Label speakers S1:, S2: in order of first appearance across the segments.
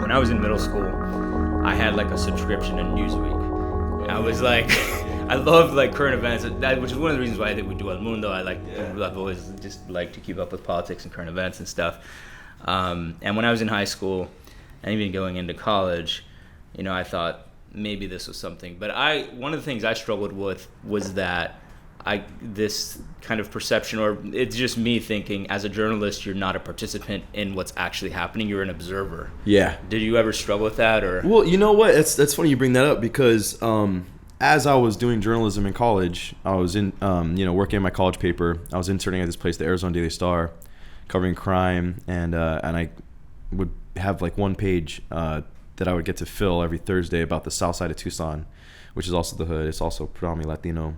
S1: When I was in middle school, I had like a subscription to Newsweek. I was like, I love like current events, which is one of the reasons why I think we do El Mundo. I've always just liked to keep up with politics and current events and stuff. And when I was in high school, and even going into college, I thought maybe this was something. But one of the things I struggled with was that this kind of perception, or it's just me thinking, as a journalist, you're not a participant in what's actually happening. You're an observer.
S2: Yeah.
S1: Did you ever struggle with that, or?
S2: Well, you know what? That's funny you bring that up because as I was doing journalism in college, I was in working on my college paper. I was interning at this place, the Arizona Daily Star, covering crime, and I would have like one page that I would get to fill every Thursday about the south side of Tucson, which is also the hood. It's also predominantly Latino,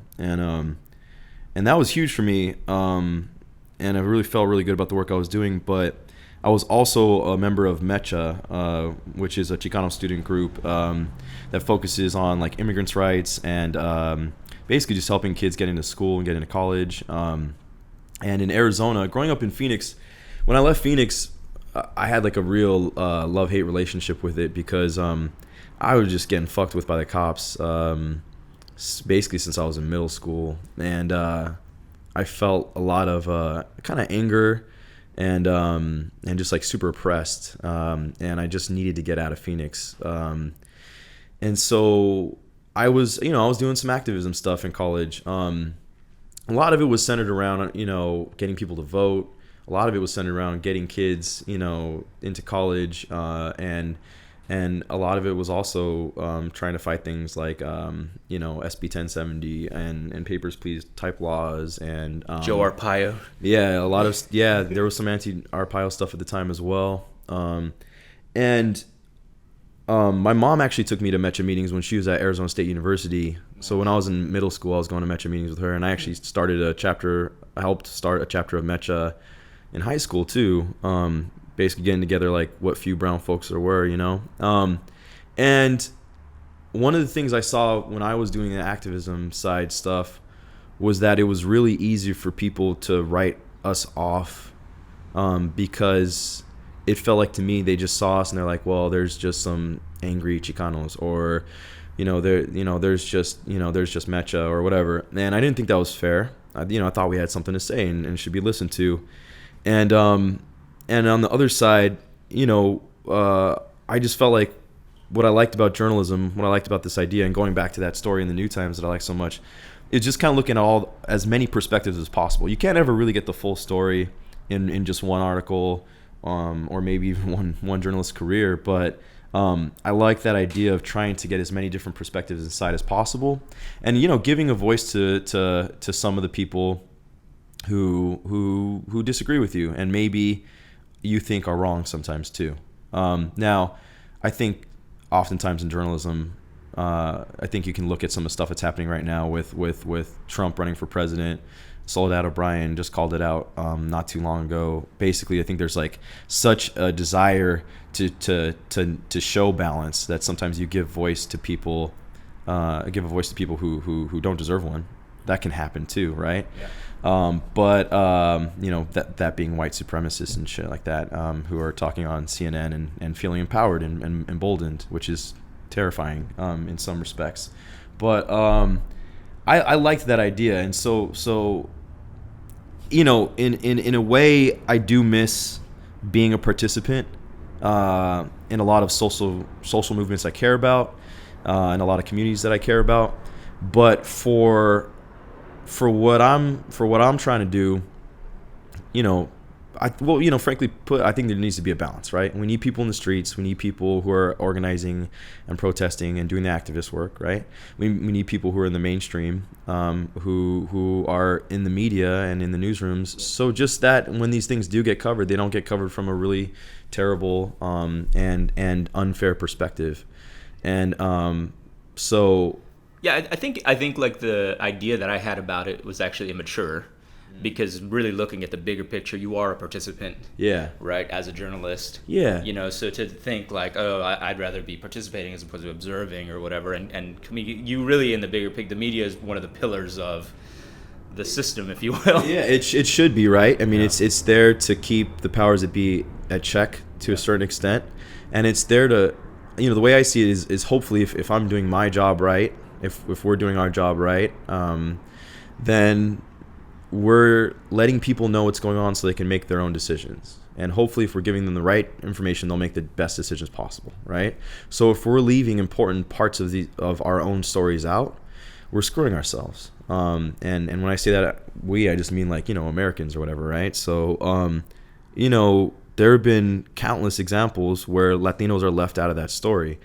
S2: and that was huge for me. And I really felt really good about the work I was doing. But I was also a member of MECHA, which is a Chicano student group that focuses on like immigrants' rights and basically just helping kids get into school and get into college. And in Arizona, growing up in Phoenix, when I left Phoenix, I had like a real love-hate relationship with it because I was just getting fucked with by the cops basically since I was in middle school. And I felt a lot of kind of anger and just like super oppressed. And I just needed to get out of Phoenix. And so I was doing some activism stuff in college. A lot of it was centered around, getting people to vote. A lot of it was centered around getting kids, into college, and a lot of it was also trying to fight things like, SB 1070 and Papers, Please type laws and
S1: Joe Arpaio.
S2: Yeah, there was some anti-Arpaio stuff at the time as well. And my mom actually took me to MECHA meetings when she was at Arizona State University. So when I was in middle school, I was going to MECHA meetings with her, and I actually helped start a chapter of MECHA in high school too, basically getting together like what few brown folks there were, and one of the things I saw when I was doing the activism side stuff was that it was really easy for people to write us off, because it felt like to me they just saw us and they're like, well, there's just some angry Chicanos, or there's just MECHA or whatever. And I didn't think that was fair. I thought we had something to say and should be listened to. And on the other side, I just felt like what I liked about journalism, what I liked about this idea, and going back to that story in the New Times that I like so much, is just kind of looking at as many perspectives as possible. You can't ever really get the full story in just one article, or maybe even one journalist's career. But I like that idea of trying to get as many different perspectives inside as possible, and giving a voice to some of the people who disagree with you and maybe you think are wrong sometimes too. Now, I think oftentimes in journalism, I think you can look at some of the stuff that's happening right now with Trump running for president. Soledad O'Brien just called it out not too long ago. Basically, I think there's like such a desire to show balance that sometimes you give voice to people, who don't deserve one. That can happen too, right? Yeah. But that being white supremacists and shit like that, who are talking on CNN and feeling empowered and emboldened, which is terrifying in some respects. But I liked that idea, and so in a way, I do miss being a participant in a lot of social movements I care about, and a lot of communities that I care about. But for what I'm trying to do, frankly put, I think there needs to be a balance, right? We need people in the streets. We need people who are organizing and protesting and doing the activist work, right? We need people who are in the mainstream, who are in the media and in the newsrooms. So just that when these things do get covered, they don't get covered from a really terrible and unfair perspective. And so.
S1: Yeah, I think like the idea that I had about it was actually immature, because really looking at the bigger picture, you are a participant.
S2: Yeah.
S1: Right, as a journalist.
S2: Yeah.
S1: So to think like, I'd rather be participating as opposed to observing or whatever, and you really in the bigger picture, the media is one of the pillars of the system, if you will.
S2: Yeah, it should be, right. I mean, it's there to keep the powers that be at check to a certain extent, and it's there to, the way I see it is hopefully if I'm doing my job right, if we're doing our job right, then we're letting people know what's going on so they can make their own decisions. And hopefully if we're giving them the right information, they'll make the best decisions possible, right? So if we're leaving important parts of our own stories out, we're screwing ourselves. And when I say that I just mean Americans or whatever, right? So there have been countless examples where Latinos are left out of that story.